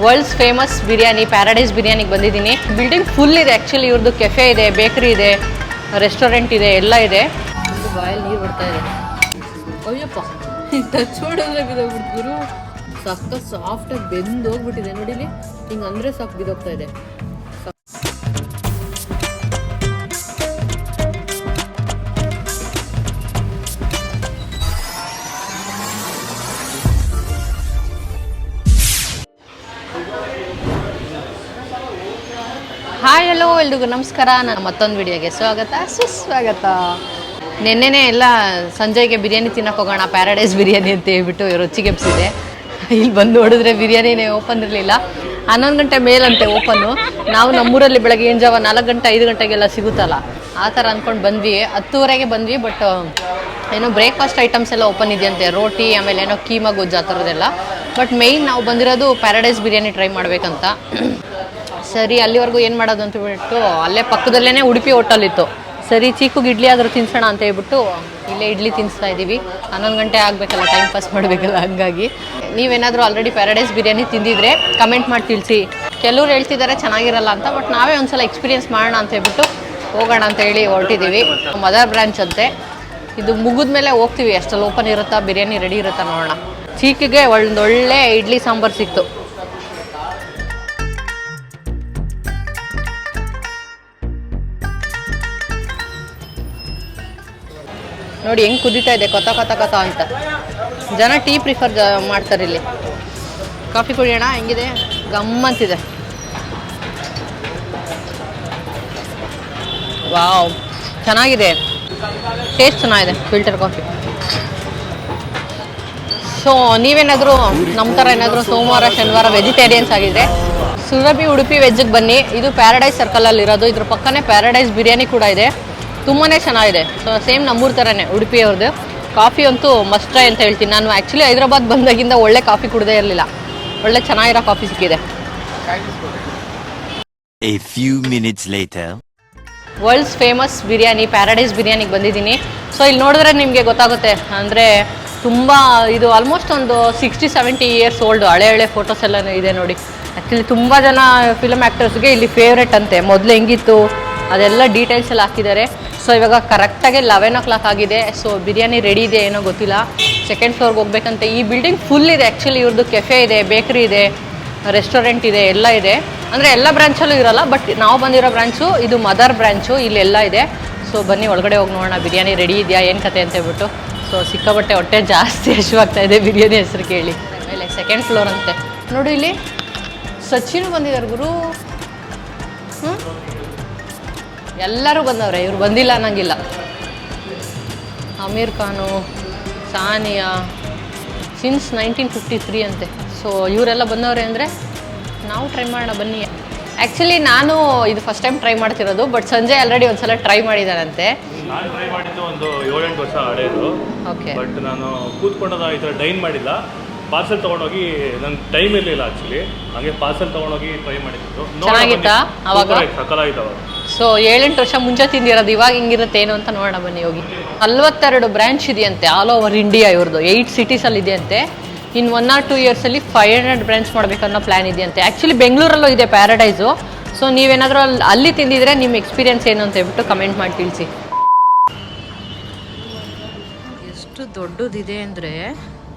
World's famous biryani Paradise ಬಿರಿಯಾನಿಗೆ ಬಂದಿದ್ದೀನಿ. Building full ಇದೆ ಆ್ಯಕ್ಚುಲಿ. ಇವ್ರದ್ದು ಕೆಫೆ ಇದೆ, ಬೇಕರಿ ಇದೆ, ರೆಸ್ಟೋರೆಂಟ್ ಇದೆ, ಎಲ್ಲ ಇದೆ. ಬಾಯಲ್ಲಿ ನೀರು ಬರ್ತಾ ಇದೆ. ಅಯ್ಯಪ್ಪ, ಟಚ್ ಮಾಡಿದ್ರೆ ಬಿದ್ದೋಗ್ಬಿಟ್ಟು ಗುರು. ಸಕ್ಕ ಸಾಫ್ಟಾಗಿ ಬೆಂದು ಹೋಗ್ಬಿಟ್ಟಿದೆ ನೋಡಿಲಿ. ಹಿಂಗೆ ಅಂದರೆ ಸಾಕು ಬಿದ್ದೋಗ್ತಾ ಇದೆ. ಹಾಯ್ ಹಲೋ ಎಲ್ರಿಗೂ ನಮಸ್ಕಾರ. ನಾನು ಮತ್ತೊಂದು ವಿಡಿಯೋಗೆ ಸ್ವಾಗತ ಸುಸ್ವಾಗತ. ನೆನ್ನೆನೇ ಎಲ್ಲ ಸಂಜೆಗೆ ಬಿರಿಯಾನಿ ತಿನ್ನಕ್ಕೆ ಹೋಗೋಣ ಪ್ಯಾರಡೈಸ್ ಬಿರಿಯಾನಿ ಅಂತ ಹೇಳ್ಬಿಟ್ಟು ರುಚಿಗೆಬ್ಸಿದೆ. ಇಲ್ಲಿ ಬಂದು ನೋಡಿದ್ರೆ ಬಿರಿಯಾನಿನೇ ಓಪನ್ ಇರಲಿಲ್ಲ. 11 ಗಂಟೆ ಮೇಲಂತೆ ಓಪನ್ನು. ನಾವು ನಮ್ಮೂರಲ್ಲಿ ಬೆಳಗ್ಗೆ ಏನು ಜಾವ 4 ಗಂಟೆ 5 ಗಂಟೆಗೆಲ್ಲ ಸಿಗುತ್ತಲ್ಲ, ಆ ಥರ ಅಂದ್ಕೊಂಡು ಬಂದ್ವಿ. 10:30ಗೆ ಬಂದ್ವಿ. ಬಟ್ ಏನೋ ಬ್ರೇಕ್ಫಾಸ್ಟ್ ಐಟಮ್ಸ್ ಎಲ್ಲ ಓಪನ್ ಇದೆಯಂತೆ, ರೋಟಿ ಆಮೇಲೆ ಏನೋ ಕೀಮಾ ಗೊಜ್ಜು ಆ ಥರದ್ದೆಲ್ಲ. ಬಟ್ ಮೇಯ್ನ್ ನಾವು ಬಂದಿರೋದು ಪ್ಯಾರಡೈಸ್ ಬಿರಿಯಾನಿ ಟ್ರೈ ಮಾಡಬೇಕಂತ. ಸರಿ, ಅಲ್ಲಿವರೆಗೂ ಏನು ಮಾಡೋದು ಅಂತ ಬಿಟ್ಟು ಅಲ್ಲೇ ಪಕ್ಕದಲ್ಲೇ ಉಡುಪಿ ಹೋಟೆಲ್ ಇತ್ತು. ಸರಿ, ಚೀಕುಗೆ ಇಡ್ಲಿ ಆದರೂ ತಿನ್ಸೋಣ ಅಂತ ಹೇಳ್ಬಿಟ್ಟು ಇಲ್ಲೇ ಇಡ್ಲಿ ತಿನ್ನಿಸ್ತಾ ಇದ್ದೀವಿ. 11 ಗಂಟೆ ಆಗಬೇಕಲ್ಲ, ಟೈಮ್ ಪಾಸ್ ಮಾಡಬೇಕಲ್ಲ, ಹಂಗಾಗಿ. ನೀವೇನಾದರೂ ಆಲ್ರೆಡಿ ಪ್ಯಾರಡೈಸ್ ಬಿರಿಯಾನಿ ತಿಂದಿದ್ರೆ ಕಮೆಂಟ್ ಮಾಡಿ ತಿಳಿಸಿ. ಕೆಲವ್ರು ಹೇಳ್ತಿದ್ದಾರೆ ಚೆನ್ನಾಗಿರಲ್ಲ ಅಂತ, ಬಟ್ ನಾವೇ ಒಂದ್ಸಲ ಎಕ್ಸ್ಪೀರಿಯನ್ಸ್ ಮಾಡೋಣ ಅಂತ ಹೇಳ್ಬಿಟ್ಟು ಹೋಗೋಣ ಅಂತ ಹೇಳಿ ಹೊರಟಿದ್ದೀವಿ. ಮದರ್ ಬ್ರಾಂಚ್ ಅಂತೆ. ಇದು ಮುಗಿದ ಮೇಲೆ ಹೋಗ್ತೀವಿ. ಅಷ್ಟಲ್ಲಿ ಓಪನ್ ಇರುತ್ತಾ, ಬಿರಿಯಾನಿ ರೆಡಿ ಇರುತ್ತಾ ನೋಡೋಣ. ಚೀಕಿಗೆ ಒಳ್ಳೆ ಇಡ್ಲಿ ಸಾಂಬಾರು ಸಿಕ್ತು. ನೋಡಿ ಹೆಂಗೆ ಕುದೀತಾ ಇದೆ, ಕೊತ ಕೊತ ಕೊತ ಅಂತ. ಜನ ಟೀ ಪ್ರಿಫರ್ ಮಾಡ್ತಾರೆ ಇಲ್ಲಿ. ಕಾಫಿ ಕುಡಿಯೋಣ. ಹೆಂಗಿದೆ? ಗಮ್ಮಂತಿದೆ. ವಾವ್, ಚೆನ್ನಾಗಿದೆ. ಟೇಸ್ಟ್ ಚೆನ್ನಾಗಿದೆ ಫಿಲ್ಟರ್ ಕಾಫಿ. ಸೊ ನೀವೇನಾದರೂ ನಮ್ಮ ಥರ ಏನಾದರೂ ಸೋಮವಾರ ಶನಿವಾರ ವೆಜಿಟೇರಿಯನ್ಸ್ ಆಗಿದ್ರೆ ಸುರಭಿ ಉಡುಪಿ ವೆಜ್ಜಿಗೆ ಬನ್ನಿ. ಇದು ಪ್ಯಾರಡೈಸ್ ಸರ್ಕಲಲ್ಲಿ ಇರೋದು. ಇದ್ರ ಪಕ್ಕನೇ ಪ್ಯಾರಡೈಸ್ ಬಿರಿಯಾನಿ ಕೂಡ ಇದೆ. ತುಂಬಾ ಚೆನ್ನಾಗಿದೆ. ಸೊ ಸೇಮ್ ನಮ್ಮೂರ ಥರನೇ ಉಡುಪಿಯವ್ರದ್ದು. ಕಾಫಿ ಅಂತೂ ಮಸ್ಟ್ ಟ್ರೈ ಅಂತ ಹೇಳ್ತೀನಿ. ನಾನು ಆ್ಯಕ್ಚುಲಿ ಹೈದ್ರಾಬಾದ್ ಬಂದಾಗಿಂದ ಒಳ್ಳೆ ಕಾಫಿ ಕುಡ್ದೇ ಇರಲಿಲ್ಲ. ಒಳ್ಳೆ ಚೆನ್ನಾಗಿರೋ ಕಾಫಿ ಸಿಕ್ಕಿದೆ. A few minutes later. World's famous biryani Paradise ಬಿರಿಯಾನಿಗೆ ಬಂದಿದ್ದೀನಿ. ಸೊ ಇಲ್ಲಿ ನೋಡಿದ್ರೆ ನಿಮಗೆ ಗೊತ್ತಾಗುತ್ತೆ. ಅಂದರೆ ತುಂಬ ಇದು ಆಲ್ಮೋಸ್ಟ್ ಒಂದು 60-70 ಇಯರ್ಸ್ ಓಲ್ಡು. ಹಳೆ ಫೋಟೋಸ್ ಎಲ್ಲ ಇದೆ ನೋಡಿ. ಆ್ಯಕ್ಚುಲಿ ತುಂಬ ಜನ ಫಿಲಮ್ ಆ್ಯಕ್ಟರ್ಸ್ಗೆ ಇಲ್ಲಿ ಫೇವ್ರೆಟ್ ಅಂತೆ. ಮೊದಲು ಹೆಂಗಿತ್ತು ಅದೆಲ್ಲ ಡೀಟೇಲ್ಸ್ ಎಲ್ಲ ಹಾಕಿದ್ದಾರೆ. ಸೊ ಇವಾಗ ಕರೆಕ್ಟಾಗಿ 11 o'clock ಆಗಿದೆ. ಸೊ ಬಿರಿಯಾನಿ ರೆಡಿ ಇದೆ, ಏನೋ ಗೊತ್ತಿಲ್ಲ. ಸೆಕೆಂಡ್ ಫ್ಲೋರ್ಗೆ ಹೋಗ್ಬೇಕಂತೆ. ಈ ಬಿಲ್ಡಿಂಗ್ ಫುಲ್ ಇದೆ ಆ್ಯಕ್ಚುಲಿ. ಇವ್ರದ್ದು ಕೆಫೆ ಇದೆ, ಬೇಕರಿ ಇದೆ, ರೆಸ್ಟೋರೆಂಟ್ ಇದೆ, ಎಲ್ಲ ಇದೆ. ಅಂದರೆ ಎಲ್ಲ ಬ್ರಾಂಚಲ್ಲೂ ಇರೋಲ್ಲ, ಬಟ್ ನಾವು ಬಂದಿರೋ ಬ್ರಾಂಚು ಇದು ಮದರ್ ಬ್ರಾಂಚು. ಇಲ್ಲೆಲ್ಲ ಇದೆ. ಸೊ ಬನ್ನಿ ಒಳಗಡೆ ಹೋಗಿ ನೋಡೋಣ ಬಿರಿಯಾನಿ ರೆಡಿ ಇದೆಯಾ, ಏನು ಕತೆ ಅಂತ ಹೇಳ್ಬಿಟ್ಟು. ಸೊ ಸಿಕ್ಕಾಬಟ್ಟೆ ಹೊಟ್ಟೆ ಜಾಸ್ತಿ ಹಸಿವಾಗ್ತಾ ಇದೆ ಬಿರಿಯಾನಿ ಹೆಸರು ಕೇಳಿ. ಆಮೇಲೆ ಸೆಕೆಂಡ್ ಫ್ಲೋರ್ ಅಂತೆ. ನೋಡಿ ಇಲ್ಲಿ ಸಚಿನು ಬಂದಿದ್ದಾರೆ ಗುರು. ಎಲ್ಲರೂ ಬಂದವ್ರೆ, ಇವ್ರು ಬಂದಿಲ್ಲ ಅನ್ನಂಗಿಲ್ಲ. ಅಮೀರ್ ಖಾನು, ಸಾನಿಯಾ, ಸಿನ್ಸ್ 1953 ಅಂತೆ. ಸೊ ಇವರೆಲ್ಲ ಬಂದವ್ರೆ ಅಂದರೆ ನಾವು ಟ್ರೈ ಮಾಡೋಣ ಬನ್ನಿ. ಆ್ಯಕ್ಚುಲಿ ನಾನು ಇದು ಫಸ್ಟ್ ಟೈಮ್ ಟ್ರೈ ಮಾಡ್ತಿರೋದು. ಬಟ್ ಸಂಜೆ ಆಲ್ರೆಡಿ ಒಂದ್ಸಲ ಟ್ರೈ ಮಾಡಿದ್ದಾರಂತೆ. ನಾನು ಟ್ರೈ ಮಾಡಿದ್ದು ಒಂದು 7-8 ವರ್ಷ ಹಳೇದು. ಓಕೆ. ಬಟ್ ನಾನು ಕೂತ್ಕೊಂಡದ ಈ ಥರ ಡೈನ್ ಮಾಡಿಲ್ಲ. ಪಾರ್ಸೆಲ್ ತೊಗೊಂಡೋಗಿ ನನ್ನ ಟೈಮ್ ಇರಲಿಲ್ಲ ಆ್ಯಕ್ಚುಲಿ. ಹಾಗೆ ಪಾರ್ಸೆಲ್ ತೊಗೊಂಡೋಗಿ ಟ್ರೈ ಮಾಡಿದ್ದು. ಚೆನ್ನಾಗಿತ್ತಾ ಅವಾಗ? ಸಕಲಾಗಿತ್ತು ಅವಾಗ. ಸೊ 7-8 ವರ್ಷ ಮುಂಚೆ ತಿಂದಿರೋದು. ಇವಾಗ ಹಿಂಗಿರುತ್ತೆ ಏನು ಅಂತ ನೋಡೋಣ ಬನ್ನಿ ಹೋಗಿ. 42 ಬ್ರಾಂಚ್ ಇದೆಯಂತೆ ಆಲ್ ಓವರ್ ಇಂಡಿಯಾ. ಇವ್ರದ್ದು 8 ಸಿಟೀಸಲ್ಲಿ ಇದೆಯಂತೆ. ಇನ್ನು 1 or 2 yearsಲ್ಲಿ 500 ಬ್ರಾಂಚ್ ಮಾಡಬೇಕನ್ನೋ ಪ್ಲ್ಯಾನ್ ಇದೆಯಂತೆ. ಆ್ಯಕ್ಚುಲಿ ಬೆಂಗಳೂರಲ್ಲೂ ಇದೆ ಪ್ಯಾರಡೈಸು. ಸೊ ನೀವೇನಾದರೂ ಅಲ್ಲಿ ತಿಂದಿದ್ರೆ ನಿಮ್ಮ ಎಕ್ಸ್ಪೀರಿಯನ್ಸ್ ಏನು ಅಂತ ಹೇಳ್ಬಿಟ್ಟು ಕಮೆಂಟ್ ಮಾಡಿ ತಿಳಿಸಿ. ಎಷ್ಟು ದೊಡ್ಡದಿದೆ ಅಂದರೆ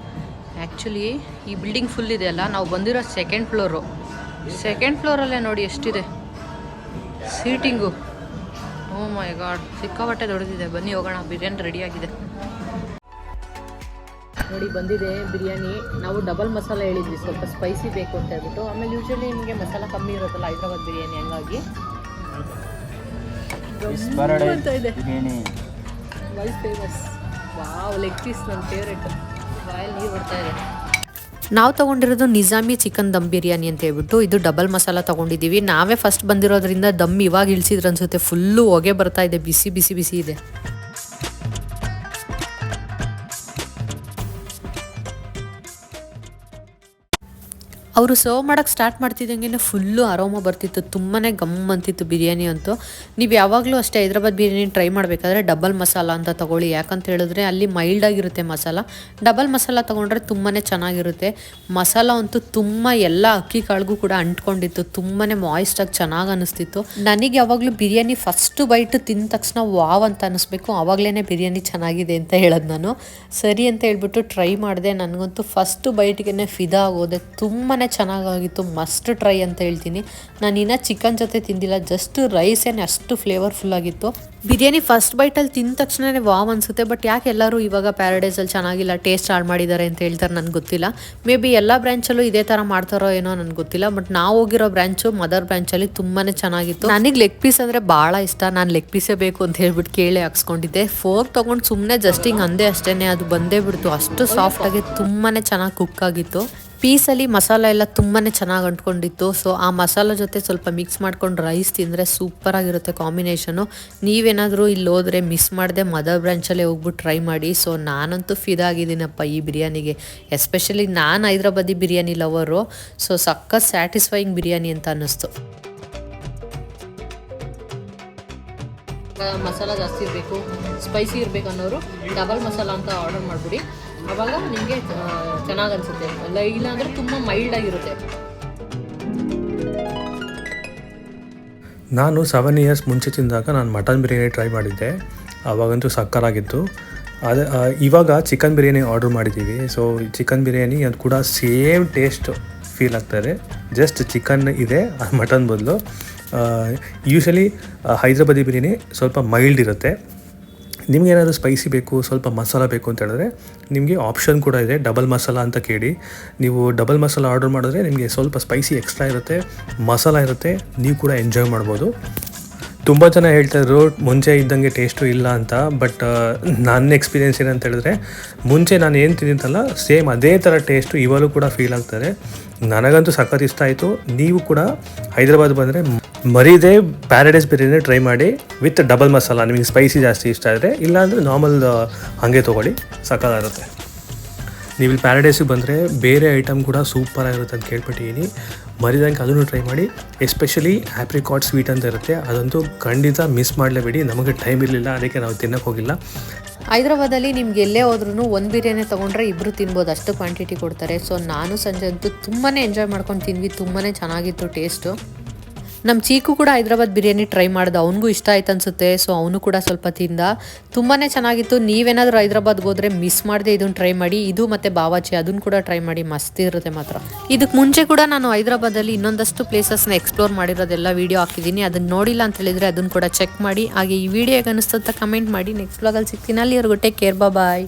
ಆ್ಯಕ್ಚುಲಿ ಈ ಬಿಲ್ಡಿಂಗ್ ಫುಲ್ ಇದೆ ಅಲ್ಲ. ನಾವು ಬಂದಿರೋ ಸೆಕೆಂಡ್ ಫ್ಲೋರಲ್ಲೇ ನೋಡಿ ಎಷ್ಟಿದೆ ಸೀಟಿಂಗು. ಓ ಮೈ ಗಾಡ್, ಸಿಕ್ಕಾಪಟ್ಟೆ ದೊಡ್ಡದಿದೆ. ಬನ್ನಿ ಹೋಗೋಣ. ಬಿರಿಯಾನಿ ರೆಡಿಯಾಗಿದೆ ನೋಡಿ. ಬಂದಿದೆ ಬಿರಿಯಾನಿ. ನಾವು ಡಬಲ್ ಮಸಾಲ ಹೇಳಿದ್ವಿ, ಸ್ವಲ್ಪ ಸ್ಪೈಸಿ ಬೇಕು ಅಂತ ಹೇಳ್ಬಿಟ್ಟು. ಆಮೇಲೆ ಯೂಶ್ವಲಿ ನಿಮಗೆ ಮಸಾಲ ಕಮ್ಮಿ ಇರುತ್ತಲ್ಲ ಹೈದ್ರಾಬಾದ್ ಬಿರಿಯಾನಿ, ಹಂಗಾಗಿ world famous. Wow, leg piece ನನ್ನ ಫೇವ್ರೆಟ್. ಬಾಯಲ್ಲಿ ನೀರು ಬರ್ತಾ ಇದೆ. ನಾವು ತೊಗೊಂಡಿರೋದು ನಿಜಾಮಿ ಚಿಕನ್ ದಮ್ ಬಿರಿಯಾನಿ ಅಂತ ಹೇಳ್ಬಿಟ್ಟು. ಇದು ಡಬಲ್ ಮಸಾಲ ತೊಗೊಂಡಿದ್ದೀವಿ. ನಾವೇ ಫಸ್ಟ್ ಬಂದಿರೋದ್ರಿಂದ ದಮ್ ಇವಾಗ ಇಳಿಸಿದ್ರು ಅನಿಸುತ್ತೆ. ಫುಲ್ಲು ಹೊಗೆ ಬರ್ತಾ ಇದೆ, ಬಿಸಿ ಬಿಸಿ ಬಿಸಿ ಇದೆ. ಅವರು ಸರ್ವ್ ಮಾಡೋಕ್ಕೆ ಸ್ಟಾರ್ಟ್ ಮಾಡ್ತಿದ್ದಂಗೆ ಫುಲ್ಲು ಅರೋಮ ಬರ್ತಿತ್ತು, ತುಂಬಾ ಗಮ್ ಅಂತಿತ್ತು ಬಿರಿಯಾನಿ ಅಂತೂ. ನೀವು ಯಾವಾಗಲೂ ಅಷ್ಟೇ ಹೈದ್ರಾಬಾದ್ ಬಿರಿಯಾನಿ ಟ್ರೈ ಮಾಡಬೇಕಾದ್ರೆ ಡಬಲ್ ಮಸಾಲ ಅಂತ ತೊಗೊಳ್ಳಿ. ಯಾಕಂತ ಹೇಳಿದ್ರೆ ಅಲ್ಲಿ ಮೈಲ್ಡಾಗಿರುತ್ತೆ ಮಸಾಲ. ಡಬಲ್ ಮಸಾಲ ತೊಗೊಂಡ್ರೆ ತುಂಬಾ ಚೆನ್ನಾಗಿರುತ್ತೆ. ಮಸಾಲ ಅಂತೂ ತುಂಬ ಎಲ್ಲ ಅಕ್ಕಿ ಕಾಳಿಗೂ ಕೂಡ ಅಂಟ್ಕೊಂಡಿತ್ತು, ತುಂಬಾ ಮಾಯಿಸ್ಟಾಗಿ ಚೆನ್ನಾಗಿ ಅನ್ನಿಸ್ತಿತ್ತು. ನನಗೆ ಯಾವಾಗಲೂ ಬಿರಿಯಾನಿ ಫಸ್ಟು ಬೈಟ್ ತಿಂದ ತಕ್ಷಣ ವಾವ್ ಅಂತ ಅನ್ನಿಸ್ಬೇಕು, ಆವಾಗಲೇ ಬಿರಿಯಾನಿ ಚೆನ್ನಾಗಿದೆ ಅಂತ ಹೇಳೋದು ನಾನು. ಸರಿ ಅಂತ ಹೇಳ್ಬಿಟ್ಟು ಟ್ರೈ ಮಾಡಿದೆ. ನನಗಂತೂ ಫಸ್ಟು ಬೈಟ್ಗೆ ಫಿದಾ ಆಗೋದೆ, ತುಂಬಾ ಚೆನ್ನಾಗಿತ್ತು. ಮಸ್ಟ್ ಟ್ರೈ ಅಂತ ಹೇಳ್ತೀನಿ. ನಾನು ಇನ್ನೂ ಚಿಕನ್ ಜೊತೆ ತಿಂದಿಲ್ಲ, ಜಸ್ಟ್ ರೈಸೇನೆ ಅಷ್ಟು ಫ್ಲೇವರ್ಫುಲ್ ಆಗಿತ್ತು. ಬಿರಿಯಾನಿ ಫಸ್ಟ್ ಬೈಟಲ್ಲಿ ತಿಂದ ತಕ್ಷಣವೇ ವಾವ್ ಅನಿಸುತ್ತೆ. ಬಟ್ ಯಾಕೆ ಎಲ್ಲರೂ ಇವಾಗ ಪ್ಯಾರಡೈಸಲ್ಲಿ ಚೆನ್ನಾಗಿಲ್ಲ, ಟೇಸ್ಟ್ ಹಾಳು ಮಾಡಿದ್ದಾರೆ ಅಂತ ಹೇಳ್ತಾರೆ ನನಗೆ ಗೊತ್ತಿಲ್ಲ. ಮೇ ಬಿ ಎಲ್ಲ ಬ್ರ್ಯಾಂಚಲ್ಲೂ ಇದೇ ಥರ ಮಾಡ್ತಾರೋ ಏನೋ ನನಗೆ ಗೊತ್ತಿಲ್ಲ. ಬಟ್ ನಾವು ಹೋಗಿರೋ ಬ್ರ್ಯಾಂಚು ಮದರ್ ಬ್ರ್ಯಾಂಚಲ್ಲಿ ತುಂಬಾ ಚೆನ್ನಾಗಿತ್ತು. ನನಗೆ ಲೆಗ್ ಪೀಸ್ ಅಂದರೆ ಭಾಳ ಇಷ್ಟ. ನಾನು ಲೆಗ್ ಪೀಸೇ ಬೇಕು ಅಂತ ಹೇಳ್ಬಿಟ್ಟು ಕೇಳಿ ಹಾಕ್ಸ್ಕೊಂಡಿದ್ದೆ. ಫೋರ್ಕ್ ತೊಗೊಂಡು ಸುಮ್ಮನೆ ಜಸ್ಟ್ ಹಿಂಗೆ ಅಂದೆ ಅಷ್ಟೇ, ಅದು ಬಂದೇ ಬಿಡ್ತು. ಅಷ್ಟು ಸಾಫ್ಟಾಗಿ ತುಂಬಾ ಚೆನ್ನಾಗಿ ಕುಕ್ ಆಗಿತ್ತು. ಪೀಸಲ್ಲಿ ಮಸಾಲ ಎಲ್ಲ ತುಂಬಾ ಚೆನ್ನಾಗಿ ಅಂಟ್ಕೊಂಡಿತ್ತು. ಸೊ ಆ ಮಸಾಲ ಜೊತೆ ಸ್ವಲ್ಪ ಮಿಕ್ಸ್ ಮಾಡ್ಕೊಂಡು ರೈಸ್ ತಿಂದರೆ ಸೂಪರಾಗಿರುತ್ತೆ ಕಾಂಬಿನೇಷನು. ನೀವೇನಾದರೂ ಇಲ್ಲಿ ಹೋದರೆ ಮಿಸ್ ಮಾಡದೆ ಮದರ್ ಬ್ರಾಂಚಲ್ಲೇ ಹೋಗ್ಬಿಟ್ಟು ಟ್ರೈ ಮಾಡಿ. ಸೊ ನಾನಂತೂ ಫಿದಾಗಿದ್ದೀನಪ್ಪ ಈ ಬಿರಿಯಾನಿಗೆ. ಎಸ್ಪೆಷಲಿ ನಾನು ಹೈದ್ರಾಬಾದಿ ಬಿರಿಯಾನಿ ಲವರು. ಸೊ ಸಖತ್ ಸ್ಯಾಟಿಸ್ಫೈಯಿಂಗ್ ಬಿರಿಯಾನಿ ಅಂತ ಅನ್ನಿಸ್ತು. ಮಸಾಲ ಜಾಸ್ತಿ ಇರಬೇಕು, ಸ್ಪೈಸಿ ಇರಬೇಕು ಅನ್ನೋರು ಡಬಲ್ ಮಸಾಲ ಅಂತ ಆರ್ಡರ್ ಮಾಡಿಬಿಡಿ. ಆವಾಗ ನಿಮಗೆ ಚೆನ್ನಾಗಿ ಅನಿಸುತ್ತೆ. ಇಲ್ಲ ಅಂದರೆ ತುಂಬ ಮೈಲ್ಡಾಗಿರುತ್ತೆ. ನಾನು 7 ಇಯರ್ಸ್ ಮುಂಚೆ ತಿಂದಾಗ ನಾನು ಮಟನ್ ಬಿರಿಯಾನಿ ಟ್ರೈ ಮಾಡಿದ್ದೆ, ಆವಾಗಂತೂ ಸಕ್ಕತ್ತಾಗಿತ್ತು. ಅದೇ ಇವಾಗ ಚಿಕನ್ ಬಿರಿಯಾನಿ ಆರ್ಡರ್ ಮಾಡಿದ್ದೀವಿ. ಸೊ ಚಿಕನ್ ಬಿರಿಯಾನಿ ಅದು ಕೂಡ ಸೇಮ್ ಟೇಸ್ಟ್ ಫೀಲ್ ಆಗ್ತಾರೆ, ಜಸ್ಟ್ ಚಿಕನ್ ಇದೆ ಮಟನ್ ಬದಲು. ಯೂಶಲಿ ಹೈದ್ರಾಬಾದಿ ಬಿರಿಯಾನಿ ಸ್ವಲ್ಪ ಮೈಲ್ಡ್ ಇರುತ್ತೆ. ನಿಮಗೇನಾದರೂ ಸ್ಪೈಸಿ ಬೇಕು, ಸ್ವಲ್ಪ ಮಸಾಲ ಬೇಕು ಅಂತ ಹೇಳಿದ್ರೆ ನಿಮಗೆ ಆಪ್ಷನ್ ಕೂಡ ಇದೆ, ಡಬಲ್ ಮಸಾಲ ಅಂತ ಕೇಳಿ. ನೀವು ಡಬಲ್ ಮಸಾಲ ಆರ್ಡರ್ ಮಾಡಿದ್ರೆ ನಿಮಗೆ ಸ್ವಲ್ಪ ಸ್ಪೈಸಿ ಎಕ್ಸ್ಟ್ರಾ ಇರುತ್ತೆ, ಮಸಾಲ ಇರುತ್ತೆ, ನೀವು ಕೂಡ ಎಂಜಾಯ್ ಮಾಡ್ಬೋದು. ತುಂಬ ಜನ ಹೇಳ್ತಾಯಿದ್ರು ಮುಂಚೆ ಇದ್ದಂಗೆ ಟೇಸ್ಟು ಇಲ್ಲ ಅಂತ. ಬಟ್ ನನ್ನ ಎಕ್ಸ್ಪೀರಿಯೆನ್ಸ್ ಏನಂತ ಹೇಳಿದ್ರೆ, ಮುಂಚೆ ನಾನು ಏನು ತಿಂದಿದ್ದಲ್ಲ ಸೇಮ್ ಅದೇ ಥರ ಟೇಸ್ಟು ಇವಾಗಲೂ ಕೂಡ ಫೀಲ್ ಆಗ್ತಾರೆ. ನನಗಂತೂ ಸಖತ್ ಇಷ್ಟ ಆಯಿತು. ನೀವು ಕೂಡ ಹೈದ್ರಾಬಾದ್ ಬಂದರೆ ಮರೀದೆ ಪ್ಯಾರಡೈಸ್ ಬಿರಿಯಾನಿ ಟ್ರೈ ಮಾಡಿ ವಿತ್ ಡಬಲ್ ಮಸಾಲ. ನಿಮಗೆ ಸ್ಪೈಸಿ ಜಾಸ್ತಿ ಇಷ್ಟ ಆದರೆ, ಇಲ್ಲಾಂದರೆ ನಾರ್ಮಲ್ ಹಾಗೆ ತೊಗೊಳ್ಳಿ, ಸಖತ್ತಾಗಿರುತ್ತೆ. ನೀವು ಇಲ್ಲಿ ಪ್ಯಾರಡೈಸಿಗೆ ಬಂದರೆ ಬೇರೆ ಐಟಮ್ ಕೂಡ ಸೂಪರಾಗಿರುತ್ತೆ ಅಂತ ಕೇಳ್ಬಿಟ್ಟಿದ್ದೀನಿ. ಮರಿದಂಗೆ ಅದನ್ನು ಟ್ರೈ ಮಾಡಿ. ಎಸ್ಪೆಷಲಿ ಆ್ಯಪ್ರಿಕಾಟ್ ಸ್ವೀಟ್ ಅಂತ ಇರುತ್ತೆ, ಅದಂತೂ ಖಂಡಿತ ಮಿಸ್ ಮಾಡಲೇಬೇಡಿ. ನಮಗೆ ಟೈಮ್ ಇರಲಿಲ್ಲ, ಅದಕ್ಕೆ ನಾವು ತಿನ್ನೋಕ್ಕೆ ಹೋಗಿಲ್ಲ. ಹೈದ್ರಾಬಾದಲ್ಲಿ ನಿಮ್ಗೆ ಎಲ್ಲೇ ಹೋದ್ರೂ ಒಂದು ಬಿರಿಯಾನಿ ತೊಗೊಂಡ್ರೆ ಇಬ್ಬರು ತಿನ್ಬೋದು, ಅಷ್ಟು ಕ್ವಾಂಟಿಟಿ ಕೊಡ್ತಾರೆ. ಸೊ ನಾನು ಸಂಜೆ ಅಂತೂ ತುಂಬಾ ಎಂಜಾಯ್ ಮಾಡ್ಕೊಂಡು ತಿಂದ್ವಿ, ತುಂಬಾ ಚೆನ್ನಾಗಿತ್ತು ಟೇಸ್ಟು. ನಮ್ಮ ಚೀಕು ಕೂಡ ಹೈದ್ರಾಬಾದ್ ಬಿರಿಯಾನಿ ಟ್ರೈ ಮಾಡ್ದೆ, ಅವನಿಗೂ ಇಷ್ಟ ಆಯ್ತು ಅನಿಸುತ್ತೆ. ಸೊ ಅವನು ಕೂಡ ಸ್ವಲ್ಪ ತಿಂದ, ತುಂಬಾ ಚೆನ್ನಾಗಿತ್ತು. ನೀವೇನಾದರೂ ಹೈದ್ರಾಬಾದ್ಗೆ ಹೋದರೆ ಮಿಸ್ ಮಾಡದೆ ಇದನ್ನು ಟ್ರೈ ಮಾಡಿ. ಇದು ಮತ್ತು ಬಾವಾಚಿ ಅದನ್ನು ಕೂಡ ಟ್ರೈ ಮಾಡಿ, ಮಸ್ತ್ ಇರುತ್ತೆ ಮಾತ್ರ. ಇದಕ್ಕೆ ಮುಂಚೆ ಕೂಡ ನಾನು ಹೈದ್ರಾಬಾದಲ್ಲಿ ಇನ್ನೊಂದಷ್ಟು ಪ್ಲೇಸಸ್ನ ಎಕ್ಸ್ಪ್ಲೋರ್ ಮಾಡಿರೋದೆಲ್ಲ ವೀಡಿಯೋ ಹಾಕಿದ್ದೀನಿ, ಅದನ್ನು ನೋಡಿಲ್ಲ ಅಂತ ಹೇಳಿದರೆ ಅದನ್ನು ಕೂಡ ಚೆಕ್ ಮಾಡಿ. ಹಾಗೆ ಈ ವಿಡಿಯೋ ಹೇಗೆ ಅನಿಸ್ತು ಅಂತ ಕಮೆಂಟ್ ಮಾಡಿ. ನೆಕ್ಸ್ಟ್ ವ್ಲಾಗಲ್ಲಿ ಸಿಗ್ತೀನಿ. ಅಲ್ಲಿವರೆಗೂ ಟೇಕ್ ಕೇರ್, ಬಾಯ್.